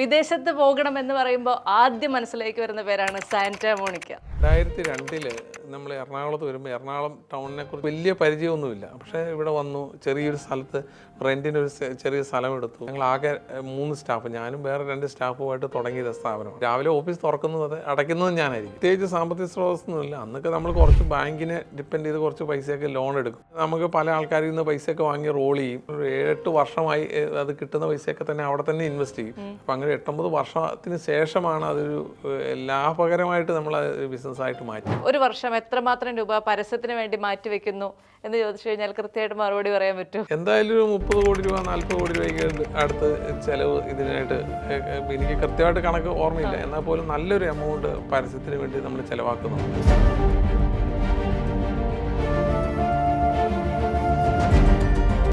വിദേശത്ത് പോകണം എന്ന് പറയുമ്പോൾ ആദ്യം മനസ്സിലേക്ക് വരുന്ന പേരാണ് സാന്റാ മോണിക്ക. 2002 നമ്മൾ എറണാകുളത്ത് വരുമ്പോൾ എറണാകുളം ടൗണിനെ കുറിച്ച് വലിയ പരിചയമൊന്നുമില്ല. പക്ഷേ ഇവിടെ വന്നു, ചെറിയൊരു സ്ഥലത്ത് റെൻറ്റിനൊരു ചെറിയ സ്ഥലം എടുത്തു. ഞങ്ങൾ ആകെ 3 സ്റ്റാഫ്, ഞാനും വേറെ 2 സ്റ്റാഫുമായിട്ട് തുടങ്ങിയത് സ്ഥാപനം. രാവിലെ ഓഫീസ് തുറക്കുന്നത് അടയ്ക്കുന്നതും ഞാനായിരിക്കും. പ്രത്യേകിച്ച് സാമ്പത്തിക സ്രോതസ്സൊന്നുമില്ല. അന്നൊക്കെ നമ്മൾ കുറച്ച് ബാങ്കിനെ ഡിപ്പെൻഡ് ചെയ്ത് കുറച്ച് പൈസയൊക്കെ ലോൺ എടുക്കും. നമുക്ക് പല ആൾക്കാരിൽ നിന്ന് പൈസയൊക്കെ വാങ്ങി റോൾ ചെയ്യും. ഒരു 7-8 വർഷമായി അത് കിട്ടുന്ന പൈസയൊക്കെ തന്നെ അവിടെ തന്നെ ഇൻവെസ്റ്റ് ചെയ്യും. അപ്പം അങ്ങനെ 8-9 വർഷത്തിന് ശേഷമാണ് അതൊരു ലാഭകരമായിട്ട് നമ്മൾ ബിസിനസ്സായിട്ട് മാറ്റി. ഒരു വർഷം എത്രമാത്രം രൂപ പരസ്യത്തിന് വേണ്ടി മാറ്റിവെക്കുന്നു എന്ന് ചോദിച്ചു കഴിഞ്ഞാൽ കൃത്യമായിട്ട് മറുപടി പറയാൻ പറ്റും. എന്തായാലും ഒരു 30 കോടി രൂപ 40 കോടി രൂപയ്ക്ക് അടുത്ത് ചിലവ് ഇതിനായിട്ട്. എനിക്ക് കൃത്യമായിട്ട് കണക്ക് ഓർമ്മയില്ല, എന്നാൽ പോലും നല്ലൊരു എമൗണ്ട് പരസ്യത്തിന് വേണ്ടി നമ്മൾ ചിലവാക്കുന്നുണ്ട്.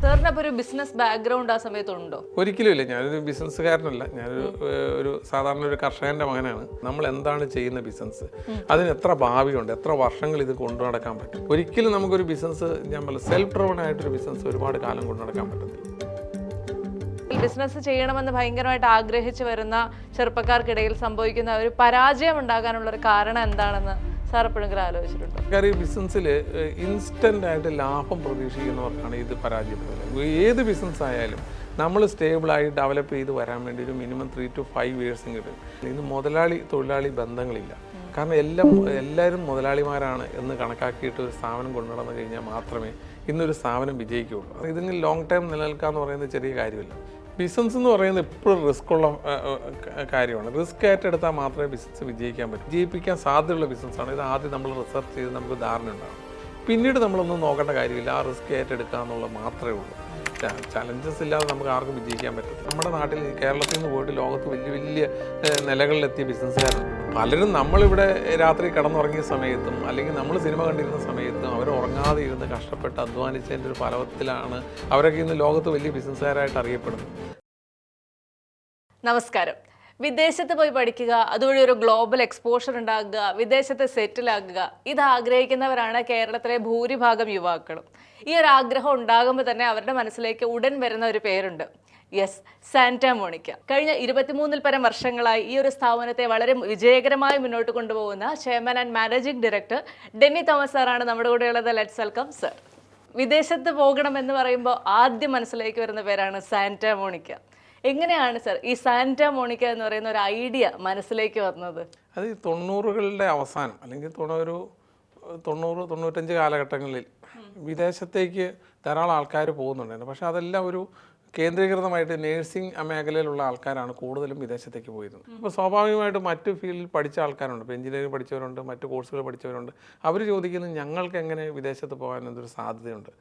സാറിന് അപ്പോൾ ഒരു ബിസിനസ് ബാക്ക്ഗ്രൗണ്ട് ആ സമയത്തുണ്ടോ? ഒരിക്കലും ഇല്ല. ഞാനൊരു ബിസിനസ്സുകാരനല്ല. ഞാനൊരു സാധാരണ ഒരു കർഷകന്റെ മകനാണ്. നമ്മൾ എന്താണ് ചെയ്യുന്ന ബിസിനസ്, അതിന് എത്ര ഭാവിയുണ്ട്, എത്ര വർഷങ്ങൾ ഇത് കൊണ്ടു നടക്കാൻ പറ്റും. ഒരിക്കലും നമുക്കൊരു ബിസിനസ്, ഞാൻ പറഞ്ഞ സെൽഫ് ഡ്രിവൺ ആയിട്ടൊരു ബിസിനസ് ഒരുപാട് കാലം കൊണ്ടു നടക്കാൻ പറ്റത്തില്ല. ബിസിനസ് ചെയ്യണമെന്ന് ഭയങ്കരമായിട്ട് ആഗ്രഹിച്ചു വരുന്ന ചെറുപ്പക്കാർക്കിടയിൽ സംഭവിക്കുന്ന ഒരു പരാജയം ഉണ്ടാകാനുള്ള ഒരു കാരണം എന്താണെന്ന് സാർ എപ്പോഴെങ്കിലും ആലോചിച്ചിട്ടുണ്ടോ? കാര്യം ഈ ബിസിനസ്സിൽ ഇൻസ്റ്റൻ്റ് ആയിട്ട് ലാഭം പ്രതീക്ഷിക്കുന്നവർക്കാണ് ഇത് പരാജയപ്പെടുന്നത്. ഏത് ബിസിനസ് ആയാലും നമ്മൾ സ്റ്റേബിളായി ഡെവലപ്പ് ചെയ്ത് വരാൻ വേണ്ടി ഒരു മിനിമം 3 to 5 years കിട്ടും. ഇന്ന് മുതലാളി തൊഴിലാളി ബന്ധങ്ങളില്ല. കാരണം എല്ലാവരും മുതലാളിമാരാണ് എന്ന് കണക്കാക്കിയിട്ട് ഒരു സ്ഥാപനം കൊണ്ടുനടന്നു കഴിഞ്ഞാൽ മാത്രമേ ഇന്നൊരു സ്ഥാപനം വിജയിക്കുകയുള്ളൂ. ഇതിന് ലോങ് ടൈം നിലനിൽക്കുക എന്ന് പറയുന്നത് ചെറിയ കാര്യമില്ല. ബിസിനസ് എന്ന് പറയുന്നത് എപ്പോഴും റിസ്ക്കുള്ള കാര്യമാണ്. റിസ്ക് ഏറ്റെടുത്താൽ മാത്രമേ ബിസിനസ് വിജയിക്കാൻ പറ്റൂ. വിജയിപ്പിക്കാൻ സാധ്യതയുള്ള ബിസിനസ്സാണ് ഇത്. ആദ്യം നമ്മൾ റിസർച്ച് ചെയ്ത് നമുക്ക് ധാരണ ഉണ്ടാകും. പിന്നീട് നമ്മളൊന്നും നോക്കേണ്ട കാര്യമില്ല, ആ റിസ്ക് ഏറ്റെടുക്കുക എന്നുള്ളത് മാത്രമേ ഉള്ളൂ. ചലഞ്ചസ് ഇല്ലാതെ നമുക്ക് ആർക്കും വിജയിക്കാൻ പറ്റും. നമ്മുടെ നാട്ടിൽ കേരളത്തിൽ നിന്ന് പോയിട്ട് ലോകത്ത് വലിയ വലിയ നിലകളിലെത്തിയ ബിസിനസ്സുകാരുണ്ട്. പലരും നമ്മളിവിടെ രാത്രി കിടന്നുറങ്ങിയ സമയത്തും അല്ലെങ്കിൽ നമ്മൾ സിനിമ കണ്ടിരുന്ന സമയത്തും അവർ ഉറങ്ങാതെ ഇരുന്ന് കഷ്ടപ്പെട്ട് അധ്വാനിച്ചതിൻ്റെ ഒരു ഫലത്തിലാണ് അവരൊക്കെ ഇന്ന് ലോകത്ത് വലിയ ബിസിനസ്സുകാരായിട്ട് അറിയപ്പെടുന്നത്. നമസ്കാരം. വിദേശത്ത് പോയി പഠിക്കുക, അതുവഴി ഒരു ഗ്ലോബൽ എക്സ്പോഷർ ഉണ്ടാകുക, വിദേശത്ത് സെറ്റിൽ ആകുക, ഇത് ആഗ്രഹിക്കുന്നവരാണ് കേരളത്തിലെ ഭൂരിഭാഗം യുവാക്കളും. ഈ ഒരു ആഗ്രഹം ഉണ്ടാകുമ്പോൾ തന്നെ അവരുടെ മനസ്സിലേക്ക് ഉടൻ വരുന്ന ഒരു പേരുണ്ട്. Yes, Santa Monica. കഴിഞ്ഞ 23-ൽ പരം വർഷങ്ങളായി ഈ ഒരു സ്ഥാപനത്തെ വളരെ വിജയകരമായി മുന്നോട്ട് കൊണ്ടുപോകുന്ന chairman and managing director Denny Thomas സാറാണ് നമ്മുടെ കൂടെയുള്ളത്. Let's welcome sir. വിദേശത്ത് പോകണം എന്ന് പറയുമ്പോൾ ആദ്യം മനസ്സിലേക്ക് വരുന്ന പേരാണ് സാന്റാ മോണിക്ക. എങ്ങനെയാണ് സർ ഈ സാന്റാ മോണിക്ക എന്ന് പറയുന്ന ഒരു ഐഡിയ മനസ്സിലേക്ക് വന്നത്? അത് 90കളുടെ അവസാനം അല്ലെങ്കിൽ 90-95 കാലഘട്ടങ്ങളിൽ വിദേശത്തേക്ക് ധാരാളം ആൾക്കാർ പോകുന്നുണ്ടായിരുന്നു. പക്ഷേ അതെല്ലാം ഒരു കേന്ദ്രീകൃതമായിട്ട് നേഴ്സിംഗ് മേഖലയിലുള്ള ആൾക്കാരാണ് കൂടുതലും വിദേശത്തേക്ക് പോയിരുന്നത്. അപ്പോൾ സ്വാഭാവികമായിട്ട് മറ്റു ഫീൽഡിൽ പഠിച്ച ആൾക്കാരുണ്ട്. ഇപ്പോൾ എഞ്ചിനീയറിംഗ് പഠിച്ചവരുണ്ട്, മറ്റു കോഴ്സുകൾ പഠിച്ചവരുണ്ട്. അവർ ചോദിക്കുന്നത് ഞങ്ങൾക്ക് എങ്ങനെ വിദേശത്ത് പോകാൻ എന്തൊരു സാധ്യതയുണ്ട്.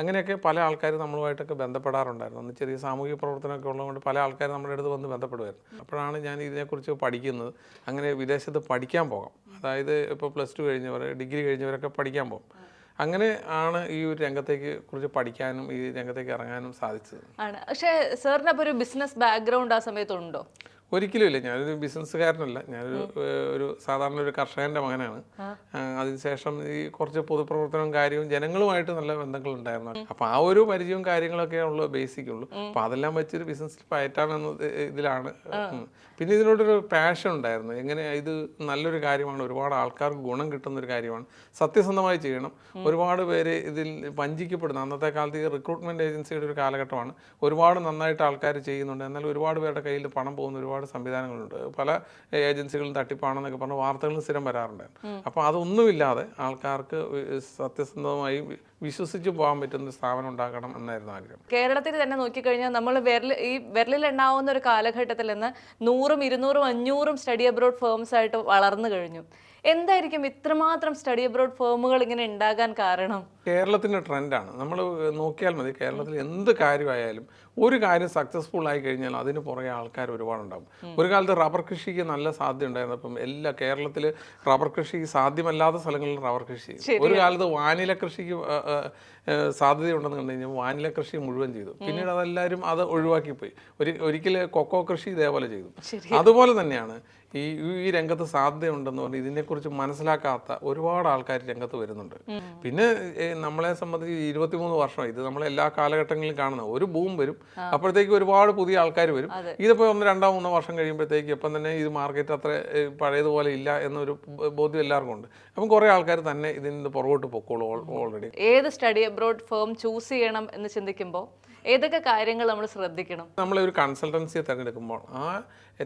അങ്ങനെയൊക്കെ പല ആൾക്കാരും നമ്മളുമായിട്ടൊക്കെ ബന്ധപ്പെടാറുണ്ടായിരുന്നു. അന്ന് ചെറിയ സാമൂഹിക പ്രവർത്തനമൊക്കെ ഉള്ളതുകൊണ്ട് പല ആൾക്കാരും നമ്മുടെ അടുത്ത് വന്ന് ബന്ധപ്പെടുമായിരുന്നു. അപ്പോഴാണ് ഞാൻ ഇതിനെക്കുറിച്ച് പഠിക്കുന്നത്. അങ്ങനെ വിദേശത്ത് പഠിക്കാൻ പോകാം, അതായത് ഇപ്പോൾ +2 കഴിഞ്ഞവർ, ഡിഗ്രി കഴിഞ്ഞവരൊക്കെ പഠിക്കാൻ പോകും. അങ്ങനെ ആണ് ഈ ഒരു രംഗത്തേക്ക് കുറിച്ച് പഠിക്കാനും ഈ രംഗത്തേക്ക് ഇറങ്ങാനും സാധിച്ചത്. ആണ്. പക്ഷേ സാറിന് അപ്പോൾ ഒരു ബിസിനസ് ബാക്ക്ഗ്രൗണ്ട് ആ സമയത്തുണ്ടോ? ഒരിക്കലും ഇല്ല. ഞാനൊരു ബിസിനസ്സുകാരനല്ല. ഞാനൊരു സാധാരണ ഒരു കർഷകന്റെ മകനാണ്. അതിനുശേഷം ഈ കുറച്ച് പൊതുപ്രവർത്തനവും കാര്യവും ജനങ്ങളുമായിട്ട് നല്ല ബന്ധങ്ങളുണ്ടായിരുന്നു. അപ്പോൾ ആ ഒരു പരിചയവും കാര്യങ്ങളൊക്കെ ഉള്ള ബേസിക് ഉള്ളൂ. അപ്പോൾ അതെല്ലാം വെച്ചൊരു ബിസിനസ്സിൽ പയറ്റാമെന്ന ഇതിലാണ്. പിന്നെ ഇതിനോടൊരു പാഷൻ ഉണ്ടായിരുന്നു. എങ്ങനെ ഇത് നല്ലൊരു കാര്യമാണ്, ഒരുപാട് ആൾക്കാർക്ക് ഗുണം കിട്ടുന്ന ഒരു കാര്യമാണ്, സത്യസന്ധമായി ചെയ്യണം. ഒരുപാട് പേര് ഇതിൽ വഞ്ചിക്കപ്പെടുന്നു. അന്നത്തെ കാലത്ത് ഈ റിക്രൂട്ട്മെന്റ് ഏജൻസിയുടെ ഒരു കാലഘട്ടമാണ്. ഒരുപാട് നന്നായിട്ട് ആൾക്കാർ ചെയ്യുന്നുണ്ട്, എന്നാൽ ഒരുപാട് പേരുടെ കയ്യിൽ പണം പോകുന്ന ഒരുപാട് സംവിധാനങ്ങളുണ്ട്. പല ഏജൻസികളും തട്ടിപ്പാണെന്നൊക്കെ പറഞ്ഞ വാർത്തകളും സ്ഥിരം വരാറുണ്ടായിരുന്നു. അപ്പോൾ അതൊന്നുമില്ലാതെ ആൾക്കാർക്ക് സത്യസന്ധമായി വിശ്വസിച്ച് പോകാൻ പറ്റുന്ന സ്ഥാപനം ഉണ്ടാക്കണം എന്നായിരുന്നു ആഗ്രഹം. കേരളത്തിൽ തന്നെ നോക്കിക്കഴിഞ്ഞാൽ നമ്മൾ വിരലിൽ എണ്ണാവുന്ന ഒരു കാലഘട്ടത്തിൽ നിന്ന് 100, 200, 500 സ്റ്റഡി അബ്രോഡ് ഫേംസ് ആയിട്ട് വളർന്നു കഴിഞ്ഞു. എന്തായിരിക്കും ഇത്രമാത്രം സ്റ്റഡി അബ്രോഡ് ഫേമുകൾ ഇങ്ങനെ ഉണ്ടാകാൻ കാരണം? കേരളത്തിൻ്റെ ട്രെൻഡാണ്. നമ്മൾ നോക്കിയാൽ മതി. കേരളത്തിൽ എന്ത് കാര്യമായാലും ഒരു കാര്യം സക്സസ്ഫുൾ ആയി കഴിഞ്ഞാൽ അതിന് പുറകെ ആൾക്കാർ ഒരുപാടുണ്ടാകും. ഒരു കാലത്ത് റബ്ബർ കൃഷിക്ക് നല്ല സാധ്യത ഉണ്ടായിരുന്നു. അപ്പം കേരളത്തിൽ റബ്ബർ കൃഷി സാധ്യമല്ലാത്ത സ്ഥലങ്ങളിൽ റബ്ബർ കൃഷി ചെയ്തു. ഒരു കാലത്ത് വാനില കൃഷിക്ക് സാധ്യതയുണ്ടെന്ന് കണ്ടു കഴിഞ്ഞാൽ വാനില കൃഷി മുഴുവൻ ചെയ്തു. പിന്നീട് അതെല്ലാവരും അത് ഒഴിവാക്കിപ്പോയി. ഒരിക്കൽ കൊക്കോ കൃഷി ഇതേപോലെ ചെയ്തു. അതുപോലെ തന്നെയാണ് ഈ രംഗത്ത് സാധ്യതയുണ്ടെന്ന് പറഞ്ഞ് ഇതിനെക്കുറിച്ച് മനസ്സിലാക്കാത്ത ഒരുപാട് ആൾക്കാർ രംഗത്ത് വരുന്നുണ്ട്. പിന്നെ നമ്മളെ സംബന്ധിച്ച് 23 വർഷമായി ഇത് നമ്മൾ എല്ലാ കാലഘട്ടങ്ങളിലും കാണുന്ന ഒരു ബൂം വരും, അപ്പോഴത്തേക്ക് ഒരുപാട് പുതിയ ആൾക്കാർ വരും. ഇതിപ്പോൾ 1, 2, 3 വർഷം കഴിയുമ്പോഴത്തേക്ക് ഇപ്പം തന്നെ ഇത് മാർക്കറ്റ് അത്ര പഴയതുപോലെ ഇല്ല എന്നൊരു ബോധ്യം എല്ലാവർക്കും ഉണ്ട്. അപ്പം കുറേ ആൾക്കാർ തന്നെ ഇതിന് പുറകോട്ട് പൊക്കോളൂ ഓൾറെഡി. ഏത് സ്റ്റഡി അബ്രോഡ് ഫേം ചൂസ് ചെയ്യണം എന്ന് ചിന്തിക്കുമ്പോൾ ഏതൊക്കെ കാര്യങ്ങൾ നമ്മൾ ശ്രദ്ധിക്കണം? നമ്മളൊരു കൺസൾട്ടൻസിയെ തിരഞ്ഞെടുക്കുമ്പോൾ ആ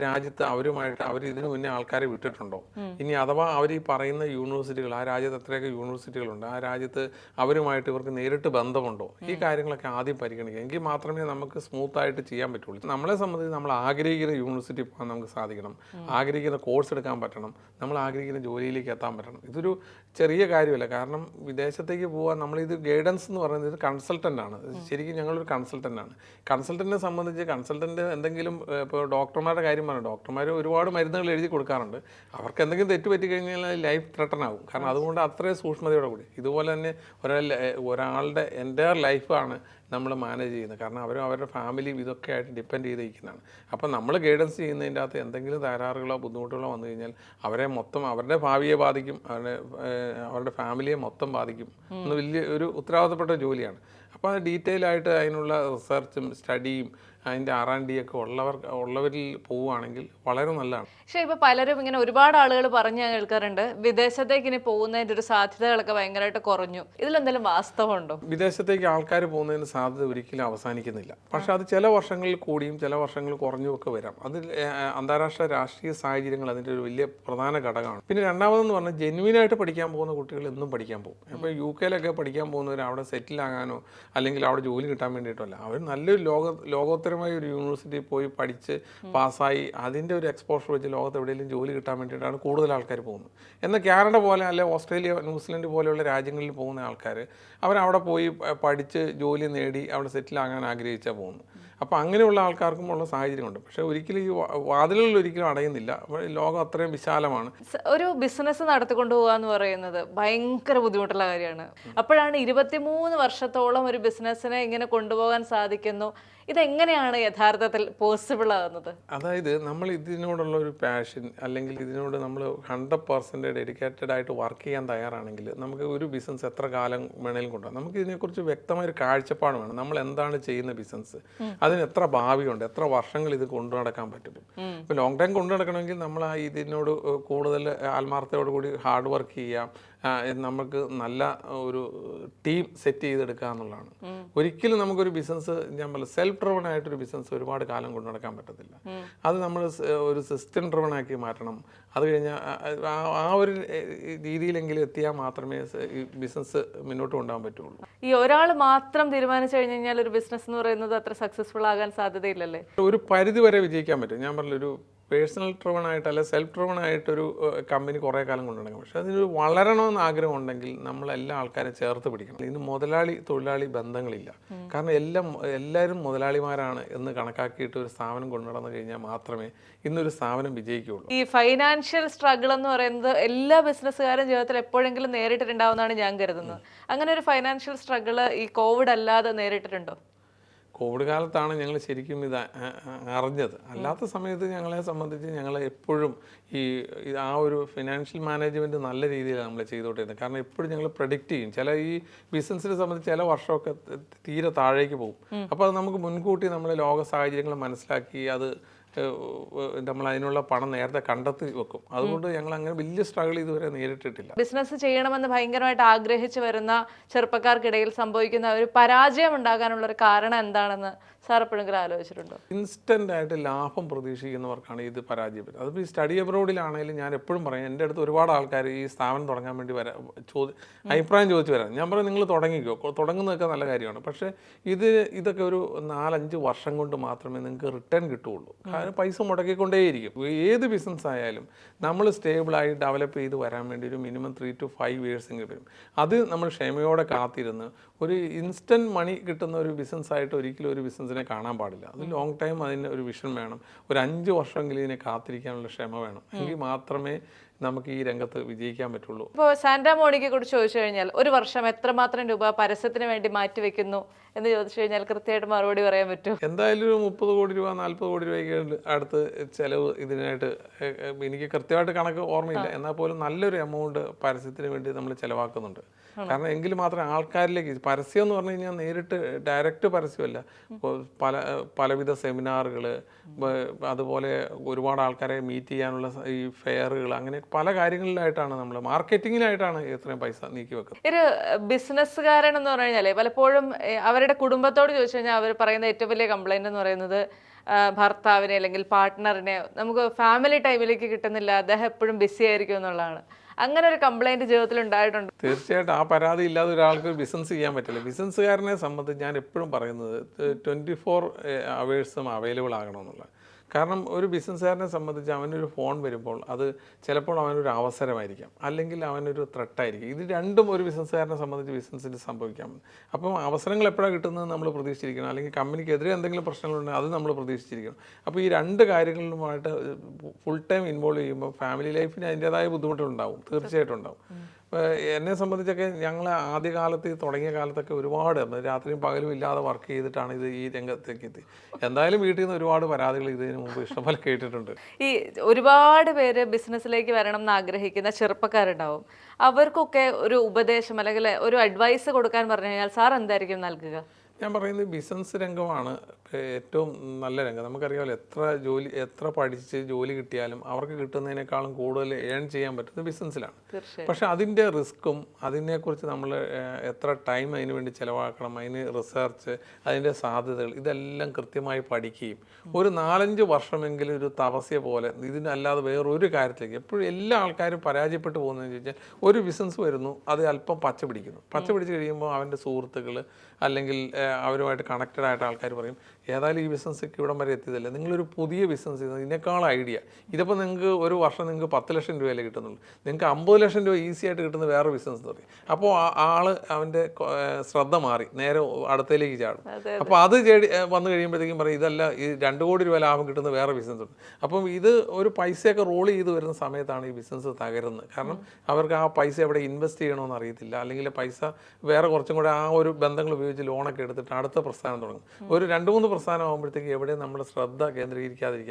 രാജ്യത്ത് അവരുമായിട്ട് അവർ ഇതിനു മുന്നേ ആൾക്കാരെ വിട്ടിട്ടുണ്ടോ, ഇനി അഥവാ അവർ ഈ പറയുന്ന യൂണിവേഴ്സിറ്റികൾ, ആ രാജ്യത്ത് എത്രയൊക്കെ യൂണിവേഴ്സിറ്റികളുണ്ട്, ആ രാജ്യത്ത് അവരുമായിട്ട് ഇവർക്ക് നേരിട്ട് ബന്ധമുണ്ടോ, ഈ കാര്യങ്ങളൊക്കെ ആദ്യം പരിഗണിക്കുക. എങ്കിൽ മാത്രമേ നമുക്ക് സ്മൂത്തായിട്ട് ചെയ്യാൻ പറ്റുള്ളൂ. നമ്മളെ സംബന്ധിച്ച് നമ്മൾ ആഗ്രഹിക്കുന്ന യൂണിവേഴ്സിറ്റി പോകാൻ നമുക്ക് സാധിക്കണം, ആഗ്രഹിക്കുന്ന കോഴ്സ് എടുക്കാൻ പറ്റണം, നമ്മൾ ആഗ്രഹിക്കുന്ന ജോലിയിലേക്ക് എത്താൻ പറ്റണം. ഇതൊരു ചെറിയ കാര്യമല്ല. കാരണം വിദേശത്തേക്ക് പോകാൻ നമ്മളിത് ഗൈഡൻസ് എന്ന് പറയുന്നത് ഇത് കൺസൾട്ടൻ്റ് ആണ്. ശരിക്കും ഞങ്ങളൊരു കൺസൾട്ടൻ്റ്. കൺസൾട്ടൻറ്റിനെ സംബന്ധിച്ച് കൺസൾട്ടൻറ്റ് എന്തെങ്കിലും ഇപ്പോൾ ഡോക്ടർമാരുടെ കാര്യം പറഞ്ഞു, ഡോക്ടർമാർ ഒരുപാട് മരുന്നുകൾ എഴുതി കൊടുക്കാറുണ്ട്. അവർക്ക് എന്തെങ്കിലും തെറ്റ് പറ്റി കഴിഞ്ഞാൽ ലൈഫ് ത്രെട്ടൺ ആകും. കാരണം അതുകൊണ്ട് അത്രയും സൂക്ഷ്മതയോടെ കൂടി ഇതുപോലെ തന്നെ ഒരാളുടെ എൻ്റയർ ലൈഫാണ് നമ്മൾ മാനേജ് ചെയ്യുന്നത്. കാരണം അവരുടെ ഫാമിലിയും ഇതൊക്കെ ആയിട്ട് ഡിപ്പെൻഡ് ചെയ്തിരിക്കുന്നതാണ്. അപ്പം നമ്മൾ ഗൈഡൻസ് ചെയ്യുന്നതിൻ്റെ അകത്ത് എന്തെങ്കിലും തകരാറുകളോ ബുദ്ധിമുട്ടുകളോ വന്നു കഴിഞ്ഞാൽ അവരെ മൊത്തം അവരുടെ ഭാവിയെ ബാധിക്കും, അവരുടെ ഫാമിലിയെ മൊത്തം ബാധിക്കും എന്ന് വലിയ ഒരു ഉത്തരവാദിത്തപ്പെട്ട ജോലിയാണ്. അപ്പോൾ അത് ഡീറ്റെയിൽ ആയിട്ട് അതിനുള്ള റിസർച്ചും സ്റ്റഡിയും അതിൻ്റെ R&D ഒക്കെ ഉള്ളവരിൽ പോവുകയാണെങ്കിൽ വളരെ നല്ലതാണ്. പക്ഷേ ഇപ്പോൾ പലരും ഇങ്ങനെ ഒരുപാട് ആളുകൾ പറഞ്ഞു കേൾക്കാറുണ്ട് വിദേശത്തേക്ക് ഇനി പോകുന്നതിൻ്റെ ഒരു സാധ്യതകളൊക്കെ ഭയങ്കരമായിട്ട് കുറഞ്ഞു. ഇതിലെന്തെങ്കിലും വാസ്തവമുണ്ടോ? വിദേശത്തേക്ക് ആൾക്കാർ പോകുന്നതിന് സാധ്യത ഒരിക്കലും അവസാനിക്കുന്നില്ല. പക്ഷേ അത് ചില വർഷങ്ങളിൽ കൂടിയും ചില വർഷങ്ങൾ കുറഞ്ഞും ഒക്കെ വരാം. അതിൽ അന്താരാഷ്ട്ര രാഷ്ട്രീയ സാഹചര്യങ്ങൾ അതിൻ്റെ ഒരു വലിയ പ്രധാന ഘടകമാണ്. പിന്നെ രണ്ടാമതെന്ന് പറഞ്ഞാൽ ജെന്യുവിനായിട്ട് പഠിക്കാൻ പോകുന്ന കുട്ടികൾ എന്നും പഠിക്കാൻ പോകും. ഇപ്പോൾ UK പഠിക്കാൻ പോകുന്നവർ അവിടെ സെറ്റിൽ ആകാനോ അല്ലെങ്കിൽ അവിടെ ജോലി കിട്ടാൻ വേണ്ടിയിട്ടല്ല, അവർ നല്ലൊരു ലോകോത്തരമായ ഒരു യൂണിവേഴ്സിറ്റിയിൽ പോയി പഠിച്ച് പാസ്സായി അതിൻ്റെ ഒരു എക്സ്പോഷർ വെച്ച് ലോകത്ത് എവിടെയെങ്കിലും ജോലി കിട്ടാൻ വേണ്ടിയിട്ടാണ് കൂടുതൽ ആൾക്കാർ പോകുന്നത്. എന്നാൽ കാനഡ പോലെ അല്ലെ ഓസ്ട്രേലിയ, ന്യൂസിലൻഡ് പോലെയുള്ള രാജ്യങ്ങളിൽ പോകുന്ന ആൾക്കാർ അവരവിടെ പോയി പഠിച്ച് ജോലി നേടി അവിടെ സെറ്റിലാകാൻ ആഗ്രഹിച്ചാൽ പോകുന്നു. അപ്പോൾ അങ്ങനെയുള്ള ആൾക്കാർക്കും ഉള്ള സാഹചര്യമുണ്ട്. പക്ഷേ ഒരിക്കലും ഈ വാതിലുകളിൽ ഒരിക്കലും അടയുന്നില്ല. ലോകം അത്രയും വിശാലമാണ്. ഒരു ബിസിനസ് നടത്തിക്കൊണ്ടു പോകുക എന്ന് പറയുന്നത് ഭയങ്കര ബുദ്ധിമുട്ടുള്ള കാര്യമാണ്. അപ്പോഴാണ് 23 വർഷത്തോളം ഒരു ബിസിനസ്സിനെ ഇങ്ങനെ കൊണ്ടുപോകാൻ സാധിക്കുന്നു. ഇതെങ്ങനെയാണ് യഥാർത്ഥത്തിൽ പോസിബിൾ ആകുന്നത്? അതായത് നമ്മൾ ഇതിനോടുള്ള ഒരു പാഷൻ അല്ലെങ്കിൽ ഇതിനോട് നമ്മൾ 100% ഡെഡിക്കേറ്റഡ് ആയിട്ട് വർക്ക് ചെയ്യാൻ തയ്യാറാണെങ്കിൽ നമുക്ക് ഒരു ബിസിനസ് എത്ര കാലം വേണേലും കൊണ്ടുപോകാം. നമുക്ക് ഇതിനെക്കുറിച്ച് വ്യക്തമായൊരു കാഴ്ചപ്പാട് വേണം. നമ്മൾ എന്താണ് ചെയ്യുന്ന ബിസിനസ്, അതിന് എത്ര ഭാവിയുണ്ട്, എത്ര വർഷങ്ങൾ ഇത് കൊണ്ടു നടക്കാൻ പറ്റും. ഇപ്പോൾ ലോങ് ടൈം കൊണ്ടു നടക്കണമെങ്കിൽ നമ്മൾ ഇതിനോട് കൂടുതൽ ആത്മാർത്ഥതയോടുകൂടി ഹാർഡ് വർക്ക് ചെയ്യാം. നമുക്ക് നല്ല ഒരു ടീം സെറ്റ് ചെയ്തെടുക്കുക എന്നുള്ളതാണ്. ഒരിക്കലും നമുക്കൊരു ബിസിനസ് ഞാൻ പറഞ്ഞ സെൽഫ് ഡ്രിവൺ ആയിട്ടൊരു ബിസിനസ് ഒരുപാട് കാലം കൊണ്ടു നടക്കാൻ പറ്റത്തില്ല. അത് നമ്മൾ ഒരു സിസ്റ്റം ഡ്രിവൺ ആക്കി മാറ്റണം. അത് കഴിഞ്ഞാൽ ആ ഒരു രീതിയിലെങ്കിലും എത്തിയാൽ മാത്രമേ ഈ ബിസിനസ് മുന്നോട്ട് കൊണ്ടുപോകാൻ പറ്റുള്ളൂ. ഈ ഒരാൾ മാത്രം തീരുമാനിച്ചു കഴിഞ്ഞാൽ ഒരു ബിസിനസ് എന്ന് പറയുന്നത് അത്ര സക്സസ്ഫുൾ ആകാൻ സാധ്യതയില്ലല്ലേ? ഒരു പരിധി വരെ വിജയിക്കാൻ പറ്റും. ഞാൻ പറഞ്ഞൊരു പേഴ്സണൽ ഡ്രിവൺ ആയിട്ട് അല്ലെ സെൽഫ് ഡ്രിവൺ ആയിട്ടൊരു കമ്പനി കുറേ കാലം കൊണ്ടു നടക്കും. പക്ഷെ അതിനൊരു വളരണമെന്ന് ആഗ്രഹം ഉണ്ടെങ്കിൽ നമ്മളെല്ലാ ആൾക്കാരെ ചേർത്ത് പിടിക്കണം. ഇന്ന് മുതലാളി തൊഴിലാളി ബന്ധങ്ങളില്ല. കാരണം എല്ലാവരും മുതലാളിമാരാണ് എന്ന് കണക്കാക്കിയിട്ട് ഒരു സ്ഥാപനം കൊണ്ടു നടന്നു കഴിഞ്ഞാൽ മാത്രമേ ഇന്നൊരു സ്ഥാപനം വിജയിക്കുകയുള്ളൂ. ഈ ഫൈനാൻഷ്യൽ സ്ട്രഗിൾ എന്ന് പറയുന്നത് എല്ലാ ബിസിനസ്സുകാരും ജീവിതത്തിൽ എപ്പോഴെങ്കിലും നേരിട്ടിട്ടുണ്ടാവുമെന്നാണ് ഞാൻ കരുതുന്നത്. അങ്ങനെ ഒരു ഫൈനാൻഷ്യൽ സ്ട്രഗിൾ ഈ കോവിഡ് അല്ലാതെ നേരിട്ടിട്ടുണ്ടോ? കോവിഡ് കാലത്താണ് ഞങ്ങൾ ശരിക്കും ഇത് അറിഞ്ഞത്. അല്ലാത്ത സമയത്ത് ഞങ്ങളെ സംബന്ധിച്ച് ഞങ്ങൾ എപ്പോഴും ആ ഒരു ഫിനാൻഷ്യൽ മാനേജ്മെൻറ്റ് നല്ല രീതിയിലാണ് നമ്മൾ ചെയ്തുകൊണ്ടിരുന്നത്. കാരണം എപ്പോഴും ഞങ്ങൾ പ്രഡിക്റ്റ് ചെയ്യും. ചില ഈ ബിസിനസ്സിനെ സംബന്ധിച്ച് ചില വർഷമൊക്കെ തീരെ താഴേക്ക് പോകും. അപ്പോൾ അത് നമുക്ക് മുൻകൂട്ടി നമ്മൾ ലോക സാഹചര്യങ്ങൾ മനസ്സിലാക്കി അത് നമ്മൾ അതിനുള്ള പണം നേരത്തെ കണ്ടെത്തി വെക്കും. അതുകൊണ്ട് ഞങ്ങൾ അങ്ങനെ വലിയ സ്ട്രഗിൾ ഇതുവരെ നേരിട്ടിട്ടില്ല. ബിസിനസ് ചെയ്യണമെന്ന് ഭയങ്കരമായിട്ട് ആഗ്രഹിച്ചു വരുന്ന ചെറുപ്പക്കാർക്കിടയിൽ സംഭവിക്കുന്ന ഒരു പരാജയം ഉണ്ടാകാനുള്ള ഒരു കാരണം എന്താണെന്ന് സാർ എപ്പോഴെങ്കിലും ആലോചിച്ചിട്ടുണ്ടോ? ഇൻസ്റ്റൻ്റ് ആയിട്ട് ലാഭം പ്രതീക്ഷിക്കുന്നവർക്കാണ് ഇത് പരാജയപ്പെടുന്നത്. അതിപ്പോൾ ഈ സ്റ്റഡി അബ്രോഡിലാണെങ്കിലും ഞാൻ എപ്പോഴും പറയും, എൻ്റെ അടുത്ത് ഒരുപാട് ആൾക്കാർ ഈ സ്ഥാപനം തുടങ്ങാൻ വേണ്ടി അഭിപ്രായം ചോദിച്ചു വരാം. ഞാൻ പറയും നിങ്ങൾ തുടങ്ങിക്കോ, തുടങ്ങുന്നതൊക്കെ നല്ല കാര്യമാണ്. പക്ഷേ ഇതൊക്കെ ഒരു 4-5 വർഷം കൊണ്ട് മാത്രമേ നിങ്ങൾക്ക് റിട്ടേൺ കിട്ടുകയുള്ളൂ. കാരണം പൈസ മുടക്കിക്കൊണ്ടേയിരിക്കും. ഏത് ബിസിനസ് ആയാലും നമ്മൾ സ്റ്റേബിളായി ഡെവലപ്പ് ചെയ്ത് വരാൻ വേണ്ടി ഒരു മിനിമം 3 to 5 years വരും. അത് നമ്മൾ ക്ഷമയോടെ കാത്തിരുന്ന് ഒരു ഇൻസ്റ്റൻറ്റ് മണി കിട്ടുന്ന ഒരു ബിസിനസ്സായിട്ട് ഒരിക്കലും ഒരു ബിസിനസ്സിനെ കാണാൻ പാടില്ല. അത് ലോങ് ടൈം അതിന് ഒരു വിഷൻ വേണം. ഒരു 5 വർഷമെങ്കിലും ഇതിനെ കാത്തിരിക്കാനുള്ള ക്ഷമ വേണം. എങ്കിൽ മാത്രമേ നമുക്ക് ഈ രംഗത്ത് വിജയിക്കാൻ പറ്റുള്ളൂ. ഇപ്പോൾ സാന്റാ മോണിക്കയെ കുറിച്ച് ചോദിച്ചു കഴിഞ്ഞാൽ ഒരു വർഷം എത്രമാത്രം രൂപ പരസ്യത്തിന് വേണ്ടി മാറ്റിവെക്കുന്നു എന്ന് ചോദിച്ചു കഴിഞ്ഞാൽ കൃത്യമായിട്ട് മറുപടി പറയാൻ പറ്റും? എന്തായാലും ഒരു 30 കോടി രൂപ 40 കോടി രൂപയ്ക്ക് അടുത്ത് ചിലവ് ഇതിനായിട്ട് എനിക്ക് കൃത്യമായിട്ട് കണക്ക് ഓർമ്മയില്ല, എന്നാൽ പോലും നല്ലൊരു എമൗണ്ട് പരസ്യത്തിന് വേണ്ടി നമ്മൾ ചിലവാക്കുന്നുണ്ട്. കാരണം എങ്കിൽ മാത്രം ആൾക്കാരിലേക്ക് പരസ്യം എന്ന് പറഞ്ഞു കഴിഞ്ഞാൽ നേരിട്ട് ഡയറക്റ്റ് പരസ്യമല്ല, പലവിധ സെമിനാറുകൾ, അതുപോലെ ഒരുപാട് ആൾക്കാരെ മീറ്റ് ചെയ്യാനുള്ള ഈ ഫെയറുകൾ, അങ്ങനെ പല കാര്യങ്ങളിലായിട്ടാണ് നമ്മൾ മാർക്കറ്റിങ്ങിനായിട്ടാണ് ഇത്രയും പൈസ നീക്കി വെക്കുന്നത്. ഒരു ബിസിനസ്സുകാരൻ എന്ന് പറഞ്ഞു കഴിഞ്ഞാൽ പലപ്പോഴും അവരുടെ കുടുംബത്തോട് ചോദിച്ചു കഴിഞ്ഞാൽ അവർ പറയുന്ന ഏറ്റവും വലിയ കംപ്ലൈന്റ് എന്ന് പറയുന്നത് ഭർത്താവിനെ അല്ലെങ്കിൽ പാർട്ട്ണറിനെ നമുക്ക് ഫാമിലി ടൈമിലേക്ക് കിട്ടുന്നില്ല, അദ്ദേഹം എപ്പോഴും ബിസി ആയിരിക്കും എന്നുള്ളതാണ്. അങ്ങനെ ഒരു കംപ്ലൈന്റ് ജീവിതത്തിൽ ഉണ്ടായിട്ടുണ്ട്? തീർച്ചയായിട്ടും ആ പരാതി ഇല്ലാതെ ഒരാൾക്ക് ബിസിനസ് ചെയ്യാൻ പറ്റില്ല. ബിസിനസ്സുകാരനെ സംബന്ധിച്ച് ഞാൻ എപ്പോഴും പറയുന്നത് 24 അവേഴ്സും അവൈലബിൾ ആകണമെന്നുള്ള. കാരണം ഒരു ബിസിനസ്സുകാരനെ സംബന്ധിച്ച് അവനൊരു ഫോൺ വരുമ്പോൾ അത് ചിലപ്പോൾ അവനൊരു അവസരമായിരിക്കാം, അല്ലെങ്കിൽ അവനൊരു ത്രെട്ടായിരിക്കും. ഇത് രണ്ടും ഒരു ബിസിനസ്സുകാരനെ സംബന്ധിച്ച് ബിസിനസ്സിൽ സംഭവിക്കാം. അപ്പം അവസരങ്ങൾ എപ്പോഴാണ് കിട്ടുന്നത് നമ്മൾ പ്രതീക്ഷിച്ചിരിക്കണം, അല്ലെങ്കിൽ കമ്പനിക്കെതിരെ എന്തെങ്കിലും പ്രശ്നങ്ങളുണ്ടെങ്കിൽ അത് നമ്മൾ പ്രതീക്ഷിച്ചിരിക്കണം. അപ്പോൾ ഈ രണ്ട് കാര്യങ്ങളിലുമായിട്ട് ഫുൾ ടൈം ഇൻവോൾവ് ചെയ്യുമ്പോൾ ഫാമിലി ലൈഫിന് അതിൻ്റേതായ ബുദ്ധിമുട്ടുണ്ടാവും, തീർച്ചയായിട്ടും ഉണ്ടാവും. എന്നെ സംബന്ധിച്ചൊക്കെ ഞങ്ങൾ ആദ്യകാലത്ത് തുടങ്ങിയ കാലത്തൊക്കെ ഒരുപാട് രാത്രിയും പകലും ഇല്ലാതെ വർക്ക് ചെയ്തിട്ടാണ് ഈ രംഗത്തേക്ക് എത്തി. എന്തായാലും വീട്ടിൽ നിന്ന് ഒരുപാട് പരാതികൾ ഇതിന് മുമ്പ് ഇഷ്ടംപോലെ കേട്ടിട്ടുണ്ട്. ഈ ഒരുപാട് പേര് ബിസിനസ്സിലേക്ക് വരണം എന്ന് ആഗ്രഹിക്കുന്ന ചെറുപ്പക്കാരുണ്ടാവും, അവർക്കൊക്കെ ഒരു ഉപദേശം അല്ലെങ്കിൽ ഒരു അഡ്വൈസ് കൊടുക്കാൻ പറഞ്ഞു കഴിഞ്ഞാൽ സാർ എന്തായിരിക്കും നൽകുക? ഞാൻ പറയുന്നത് ബിസിനസ് രംഗമാണ് ഏറ്റവും നല്ല രംഗം. നമുക്കറിയാമല്ലോ, എത്ര പഠിച്ച് ജോലി കിട്ടിയാലും അവർക്ക് കിട്ടുന്നതിനേക്കാളും കൂടുതൽ ഏൺ ചെയ്യാൻ പറ്റുന്നത് ബിസിനസ്സിലാണ്. പക്ഷെ അതിൻ്റെ റിസ്ക്കും അതിനെക്കുറിച്ച് നമ്മൾ എത്ര ടൈം അതിന് വേണ്ടി ചിലവാക്കണം, അതിന് റിസർച്ച്, അതിൻ്റെ സാധ്യതകൾ, ഇതെല്ലാം കൃത്യമായി പഠിക്കുകയും ഒരു 4-5 വർഷമെങ്കിലും ഒരു തപസ്യ പോലെ ഇതിനല്ലാതെ വേറൊരു കാര്യത്തിലേക്ക് എപ്പോഴും എല്ലാ ആൾക്കാരും പരാജയപ്പെട്ടു പോകുന്നതെന്ന് ചോദിച്ചാൽ ഒരു ബിസിനസ് വരുന്നു, അത് അല്പം പച്ച പിടിച്ച് കഴിയുമ്പോൾ അവൻ്റെ സുഹൃത്തുക്കൾ അല്ലെങ്കിൽ അവരുമായിട്ട് കണക്റ്റഡ് ആയിട്ട് ആൾക്കാർ പറയും, ഏതായാലും ഈ ബിസിനസ്സൊക്കെ ഇവിടം വരെ എത്തിയതല്ലേ, നിങ്ങളൊരു പുതിയ ബിസിനസ് ചെയ്യുന്നത് ഇതിനേക്കാൾ ഐഡിയ, ഇതിപ്പോൾ നിങ്ങൾക്ക് ഒരു വർഷം നിങ്ങൾക്ക് 10 ലക്ഷം രൂപയല്ലേ കിട്ടുന്നുള്ളൂ, നിങ്ങൾക്ക് 50 ലക്ഷം രൂപ ഈസി ആയിട്ട് കിട്ടുന്ന വേറെ ബിസിനസ് തുടങ്ങി. അപ്പോൾ ആള് അവൻ്റെ ശ്രദ്ധ മാറി നേരെ അടുത്തേക്ക് ചാടും. അപ്പോൾ അത് വന്നു കഴിയുമ്പോഴത്തേക്കും പറയും, ഇതല്ല ഈ 2 കോടി രൂപ ലാഭം കിട്ടുന്ന വേറെ ബിസിനസ് ഉണ്ട്. അപ്പം ഇത് ഒരു പൈസയൊക്കെ റോൾ ചെയ്ത് വരുന്ന സമയത്താണ് ഈ ബിസിനസ് തകരുന്നത്. കാരണം അവർക്ക് ആ പൈസ എവിടെ ഇൻവെസ്റ്റ് ചെയ്യണമെന്ന് അറിയത്തില്ല, അല്ലെങ്കിൽ പൈസ വേറെ കുറച്ചും കൂടെ ആ ഒരു ബന്ധങ്ങൾ ഉപയോഗിച്ച് ലോണൊക്കെ എടുത്തിട്ട് അടുത്ത പ്രസ്ഥാനം തുടങ്ങും. ഒരു 2-3 പ്രസ്ഥാനം ആകുമ്പോഴത്തേക്ക് എവിടെ നമ്മുടെ ശ്രദ്ധ കേന്ദ്രീകരിക്കാൻ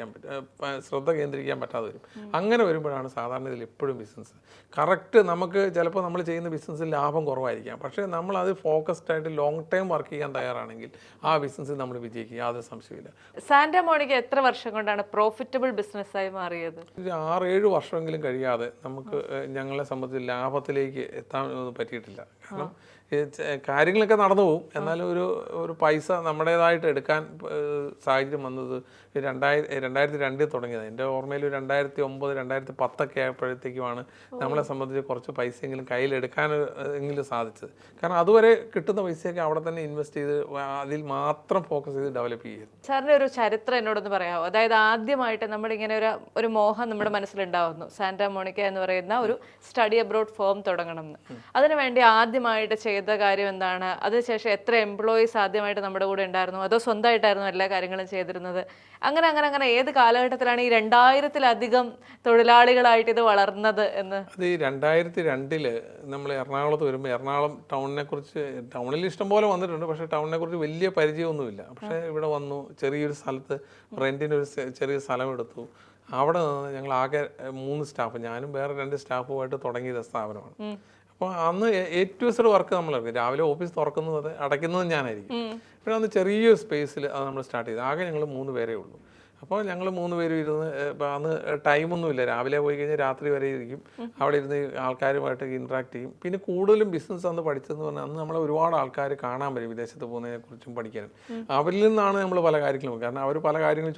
പറ്റാതെ വരും. അങ്ങനെ വരുമ്പോഴാണ് സാധാരണ ഇതിൽ എപ്പോഴും ബിസിനസ് കറക്റ്റ്. നമുക്ക് ചിലപ്പോൾ നമ്മൾ ചെയ്യുന്ന ബിസിനസ്സിൽ ലാഭം കുറവായിരിക്കാം, പക്ഷേ നമ്മൾ അത് ഫോക്കസ്ഡ് ആയിട്ട് ലോങ് ടൈം വർക്ക് ചെയ്യാൻ തയ്യാറാണെങ്കിൽ ആ ബിസിനസ്സിൽ നമ്മൾ വിജയിക്കും, യാതൊരു സംശയമില്ല. സാന്റാ മോണിക്ക എത്ര വർഷം കൊണ്ടാണ് പ്രോഫിറ്റബിൾ ബിസിനസ്സായി മാറിയത്? 6-7 വർഷമെങ്കിലും കഴിയാതെ നമുക്ക് ഞങ്ങളെ സംബന്ധിച്ച് ലാഭത്തിലേക്ക് എത്താൻ പറ്റിയിട്ടില്ല. കാരണം കാര്യങ്ങളൊക്കെ നടന്നു പോകും, എന്നാലും ഒരു പൈസ നമ്മുടേതായിട്ട് എടുക്കാൻ സാഹചര്യം വന്നത് 2002 തുടങ്ങിയത്. എൻ്റെ ഓർമ്മയിൽ 2009-2010 ആയപ്പോഴത്തേക്കുമാണ് നമ്മളെ സംബന്ധിച്ച് കുറച്ച് പൈസയെങ്കിലും കയ്യിലെടുക്കാൻ എങ്കിലും സാധിച്ചത്. കാരണം അതുവരെ കിട്ടുന്ന പൈസയൊക്കെ അവിടെ തന്നെ ഇൻവെസ്റ്റ് ചെയ്ത് അതിൽ മാത്രം ഫോക്കസ് ചെയ്ത് ഡെവലപ്പ് ചെയ്യുന്നു. സാറിൻ്റെ ഒരു ചരിത്രം എന്നോടൊന്ന് പറയാമോ? അതായത് ആദ്യമായിട്ട് നമ്മളിങ്ങനെ ഒരു മോഹം നമ്മുടെ മനസ്സിലുണ്ടാവുന്നു, സാന്റാ മോണിക്ക എന്ന് പറയുന്ന ഒരു സ്റ്റഡി അബ്രോഡ് ഫേം തുടങ്ങണം എന്ന്. അതിനുവേണ്ടി ആദ്യമായിട്ട് ചെയ്ത കാര്യം എന്താണ്? അതിനുശേഷം എത്ര എംപ്ലോയീസ് ആദ്യമായിട്ട് നമ്മുടെ കൂടെ ഉണ്ടായിരുന്നു, അതോ സ്വന്തമായിട്ടായിരുന്നു എല്ലാ കാര്യങ്ങളും ചെയ്തിരുന്നത്? അങ്ങനെ ഏത് കാലഘട്ടത്തിലാണ് ഈ 2000-ലധികം തൊഴിലാളികളായിട്ട് ഇത് വളർന്നത് എന്ന്? അത് ഈ 2002 നമ്മൾ എറണാകുളത്ത് വരുമ്പോൾ എറണാകുളം ടൗണിൽ ഇഷ്ടംപോലെ വന്നിട്ടുണ്ട്, പക്ഷേ ടൗണിനെ കുറിച്ച് വലിയ പരിചയമൊന്നുമില്ല. പക്ഷേ ഇവിടെ വന്നു, ചെറിയൊരു സ്ഥലത്ത് റെൻറ്റിനൊരു ചെറിയ സ്ഥലം എടുത്തു. അവിടെ നിന്ന് ഞങ്ങൾ ആകെ 3 സ്റ്റാഫ്, ഞാനും വേറെ 2 സ്റ്റാഫുമായിട്ട് തുടങ്ങിയ സ്ഥാപനമാണ്. അപ്പോൾ അന്ന് A-to-Z വർക്ക് നമ്മളായിരിക്കും. രാവിലെ ഓഫീസ് തുറക്കുന്നത് അടയ്ക്കുന്നതും ഞാനായിരിക്കും. പിന്നെ അന്ന് ചെറിയൊരു സ്പേസിൽ അത് നമ്മൾ സ്റ്റാർട്ട് ചെയ്തു. ആകെ ഞങ്ങൾ 3 പേരേ ഉള്ളൂ. അപ്പോൾ ഞങ്ങൾ 3 പേരും ഇരുന്ന്, അന്ന് ടൈമൊന്നുമില്ല, രാവിലെ പോയി കഴിഞ്ഞാൽ രാത്രി വരെ ഇരിക്കും, അവിടെ ഇരുന്ന് ആൾക്കാരുമായിട്ട് ഇൻട്രാക്ട് ചെയ്യും. പിന്നെ കൂടുതലും ബിസിനസ് അന്ന് പഠിച്ചതെന്ന് പറഞ്ഞാൽ അന്ന് നമ്മളെ ഒരുപാട് ആൾക്കാർ കാണാൻ വരും, വിദേശത്ത് പോകുന്നതിനെക്കുറിച്ചും പഠിക്കാനും. അവരിൽ നിന്നാണ് നമ്മൾ പല കാര്യങ്ങളും, കാരണം അവർ പല കാര്യങ്ങളും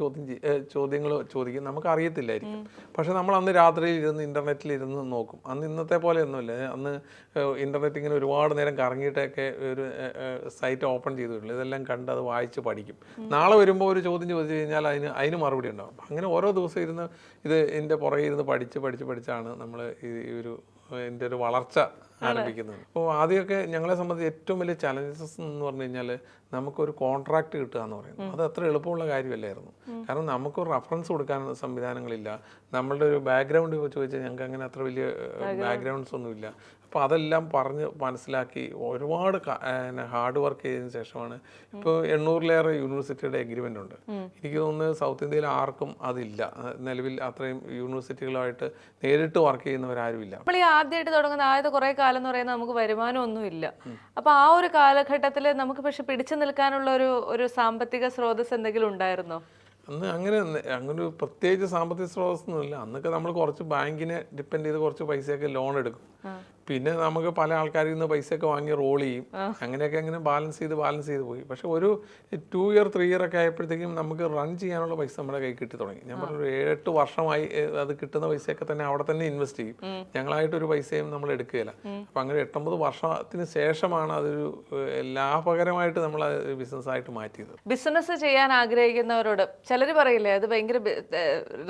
ചോദ്യങ്ങൾ ചോദിക്കും, നമുക്ക് അറിയത്തില്ലായിരിക്കും. പക്ഷെ നമ്മൾ അന്ന് രാത്രിയിൽ ഇരുന്ന് ഇൻ്റർനെറ്റിൽ ഇരുന്ന് നോക്കും. അന്ന് ഇന്നത്തെ പോലെ ഒന്നുമില്ല. അന്ന് ഇൻ്റർനെറ്റ് ഇങ്ങനെ ഒരുപാട് നേരം കറങ്ങിയിട്ടൊക്കെ ഒരു സൈറ്റ് ഓപ്പൺ ചെയ്തിട്ടുള്ളൂ. ഇതെല്ലാം കണ്ട് അത് വായിച്ച് പഠിക്കും. നാളെ വരുമ്പോൾ ഒരു ചോദ്യം ചോദിച്ചു കഴിഞ്ഞാൽ അതിന് മറുപടി ഉണ്ടാവും. അങ്ങനെ ഓരോ ദിവസം ഇരുന്ന് ഇതിൻ്റെ പുറകെ ഇരുന്ന് പഠിച്ചാണ് നമ്മൾ ഈ ഒരു എൻ്റെ ഒരു വളർച്ച ആരംഭിക്കുന്നത്. അപ്പോൾ ആദ്യമൊക്കെ ഞങ്ങളെ സംബന്ധിച്ച് ഏറ്റവും വലിയ ചലഞ്ചസ് എന്ന് പറഞ്ഞു കഴിഞ്ഞാൽ നമുക്കൊരു കോൺട്രാക്ട് കിട്ടുക എന്ന് പറയുന്നത് അത് അത്ര എളുപ്പമുള്ള കാര്യമല്ലായിരുന്നു. കാരണം നമുക്കൊരു റെഫറൻസ് കൊടുക്കാൻ സംവിധാനങ്ങളില്ല. നമ്മളുടെ ഒരു ബാക്ക്ഗ്രൗണ്ട് ചോദിച്ചാൽ ഞങ്ങൾക്ക് അങ്ങനെ അത്ര വലിയ ബാക്ക്ഗ്രൗണ്ട്സ് ഒന്നുമില്ല. അപ്പോൾ അതെല്ലാം പറഞ്ഞ് മനസ്സിലാക്കി ഒരുപാട് ഹാർഡ് വർക്ക് ചെയ്തതിന് ശേഷമാണ് ഇപ്പോൾ 800-ലേറെ യൂണിവേഴ്സിറ്റിയുടെ എഗ്രിമെൻ്റ് ഉണ്ട്. എനിക്ക് തോന്നുന്നത് സൗത്ത് ഇന്ത്യയിൽ ആർക്കും അതില്ല. നിലവിൽ അത്രയും യൂണിവേഴ്സിറ്റികളുമായിട്ട് നേരിട്ട് വർക്ക് ചെയ്യുന്നവരാരുമില്ല. നമ്മൾ ഈ ആദ്യമായിട്ട് തുടങ്ങുന്ന ആദ്യത്തെ കുറേ കാലം എന്ന് പറയുന്നത് നമുക്ക് വരുമാനമൊന്നുമില്ല. അപ്പോൾ ആ ഒരു കാലഘട്ടത്തിൽ നമുക്ക് പക്ഷെ പിടിച്ചു നിൽക്കാനുള്ള ഒരു സാമ്പത്തിക സ്രോതസ് എന്തെങ്കിലും ഉണ്ടായിരുന്നോ? അന്ന് അങ്ങനെ ഒരു പ്രത്യേകിച്ച് സാമ്പത്തിക സ്രോതസ്സൊന്നുമില്ല. അന്നൊക്കെ നമ്മൾ കുറച്ച് ബാങ്കിനെ ഡിപ്പെൻഡ് ചെയ്ത് കുറച്ച് പൈസയൊക്കെ ലോൺ എടുക്കും. പിന്നെ നമുക്ക് പല ആൾക്കാരിൽ നിന്ന് പൈസയൊക്കെ വാങ്ങി റോൾ ചെയ്യും. അങ്ങനെയൊക്കെ അങ്ങനെ ബാലൻസ് ചെയ്ത് പോയി. പക്ഷെ ഒരു 2 ഇയർ 3 ഇയർ ഒക്കെ ആയപ്പോഴത്തേക്കും നമുക്ക് റൺ ചെയ്യാനുള്ള പൈസ നമ്മുടെ കൈ കിട്ടി തുടങ്ങി. ഞാൻ പറഞ്ഞൊരു 7-8 വർഷമായി അത് കിട്ടുന്ന പൈസയൊക്കെ തന്നെ അവിടെ തന്നെ ഇൻവെസ്റ്റ് ചെയ്യും. ഞങ്ങളായിട്ടൊരു പൈസയും നമ്മൾ എടുക്കുകയില്ല. അപ്പം അങ്ങനെ 8-9 വർഷത്തിന് ശേഷമാണ് അതൊരു ലാഭകരമായിട്ട് നമ്മൾ ബിസിനസ്സായിട്ട് മാറ്റിയത്. ബിസിനസ് ചെയ്യാൻ ആഗ്രഹിക്കുന്നവരോട് ചിലർ പറയില്ലേ അത് ഭയങ്കര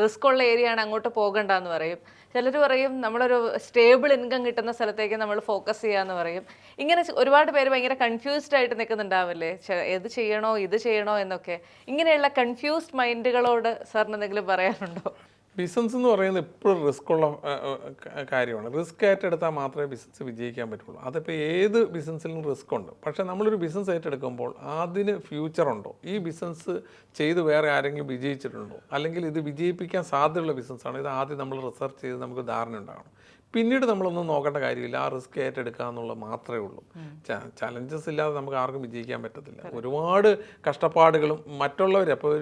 റിസ്ക് ഉള്ള ഏരിയ ആണ്, അങ്ങോട്ട് പോകണ്ടെന്ന് പറയും. ചിലർ പറയും നമ്മളൊരു സ്റ്റേബിൾ ഇൻകം കിട്ടുന്ന സ്ഥലത്തേക്ക് നമ്മൾ ഫോക്കസ് ചെയ്യാന്ന് പറയും. ഇങ്ങനെ ഒരുപാട് പേര് ഭയങ്കര കൺഫ്യൂസ്ഡ് ആയിട്ട് നിൽക്കുന്നുണ്ടാവില്ലേ, ഏത് ചെയ്യണോ ഇത് ചെയ്യണോ എന്നൊക്കെ. ഇങ്ങനെയുള്ള കൺഫ്യൂസ്ഡ് മൈൻഡുകളോട് സാറിന് എന്തെങ്കിലും പറയാനുണ്ടോ? ബിസിനസ് എന്ന് പറയുന്നത് എപ്പോഴും റിസ്ക് ഉള്ള കാര്യമാണ്. റിസ്ക് ഏറ്റെടുത്താൽ മാത്രമേ ബിസിനസ് വിജയിക്കാൻ പറ്റുള്ളൂ. അതിപ്പോൾ ഏത് ബിസിനസ്സിലും റിസ്ക് ഉണ്ട്. പക്ഷേ നമ്മളൊരു ബിസിനസ് ഏറ്റെടുക്കുമ്പോൾ അതിന് ഫ്യൂച്ചർ ഉണ്ടോ, ഈ ബിസിനസ് ചെയ്ത് വേറെ ആരെങ്കിലും വിജയിച്ചിട്ടുണ്ടോ, അല്ലെങ്കിൽ ഇത് വിജയിപ്പിക്കാൻ സാധ്യതയുള്ള ബിസിനസ്സാണ്, ഇത് ആദ്യം നമ്മൾ റിസർച്ച് ചെയ്ത് നമുക്ക് ധാരണ ഉണ്ടാകണം. പിന്നീട് നമ്മളൊന്നും നോക്കേണ്ട കാര്യമില്ല, ആ റിസ്ക് ഏറ്റെടുക്കുക എന്നുള്ളത് മാത്രമേ ഉള്ളൂ. ചലഞ്ചസ് ഇല്ലാതെ നമുക്ക് ആർക്കും വിജയിക്കാൻ പറ്റത്തില്ല. ഒരുപാട് കഷ്ടപ്പാടുകളും മറ്റുള്ളവർ അപ്പോൾ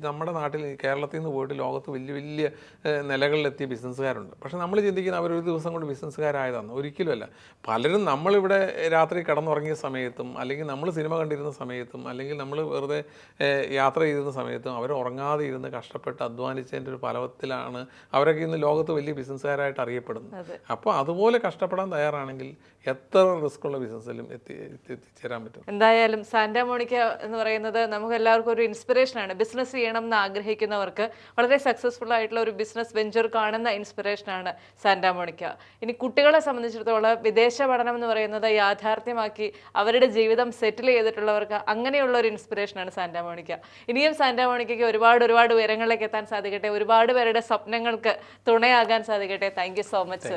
നമ്മുടെ നാട്ടിൽ കേരളത്തിൽ നിന്ന് പോയിട്ട് ലോകത്ത് വലിയ വലിയ നിലകളിലെത്തിയ ബിസിനസ്സുകാരുണ്ട്. പക്ഷേ നമ്മൾ ചിന്തിക്കുന്ന അവരൊരു ദിവസം കൊണ്ട് ബിസിനസ്സുകാരായതാണ്. ഒരിക്കലുമല്ല. പലരും നമ്മളിവിടെ രാത്രി കടന്നുറങ്ങിയ സമയത്തും അല്ലെങ്കിൽ നമ്മൾ സിനിമ കണ്ടിരുന്ന സമയത്തും അല്ലെങ്കിൽ നമ്മൾ വെറുതെ യാത്ര ചെയ്തിരുന്ന സമയത്തും അവർ ഉറങ്ങാതെ ഇരുന്ന് കഷ്ടപ്പെട്ട് അധ്വാനിച്ചതിൻ്റെ ഒരു ഫലത്തിലാണ് അവരൊക്കെ ഇന്ന് ലോകത്ത് വലിയ ബിസിനസ്സുകാരായിട്ട് അറിയപ്പെടുന്നത്. അപ്പോൾ അതുപോലെ കഷ്ടപ്പെടാൻ തയ്യാറാണെങ്കിൽ എത്ര റിസ്ക് ഉള്ള ബിസിനസ്സിലും എത്തിച്ചേരാൻ പറ്റും. എന്തായാലും സാന്റാ മോണിക്ക എന്ന് പറയുന്നത് നമുക്ക് എല്ലാവർക്കും ഒരു ഇൻസ്പിറേഷനാണ്. ബിസിനസ് ചെയ്യണം എന്ന് ആഗ്രഹിക്കുന്നവർക്ക് വളരെ സക്സസ്ഫുൾ ആയിട്ടുള്ള ഒരു ബിസിനസ് വെഞ്ചർ കാണുന്ന ഇൻസ്പിറേഷനാണ് സാന്റാ മോണിക്ക. ഇനി കുട്ടികളെ സംബന്ധിച്ചിടത്തോളം വിദേശ പഠനം എന്ന് പറയുന്നത് യാഥാർത്ഥ്യമാക്കി അവരുടെ ജീവിതം സെറ്റിൽ ചെയ്തിട്ടുള്ളവർക്ക് അങ്ങനെയുള്ള ഒരു ഇൻസ്പിറേഷനാണ് സാന്റാ മോണിക്ക. ഇനിയും സാന്റാ മോണിക്കയ്ക്ക് ഒരുപാട് ഉയരങ്ങളിലേക്ക് എത്താൻ സാധിക്കട്ടെ, ഒരുപാട് പേരുടെ സ്വപ്നങ്ങൾക്ക് തുണയാകാൻ സാധിക്കട്ടെ. Thank you so much sir.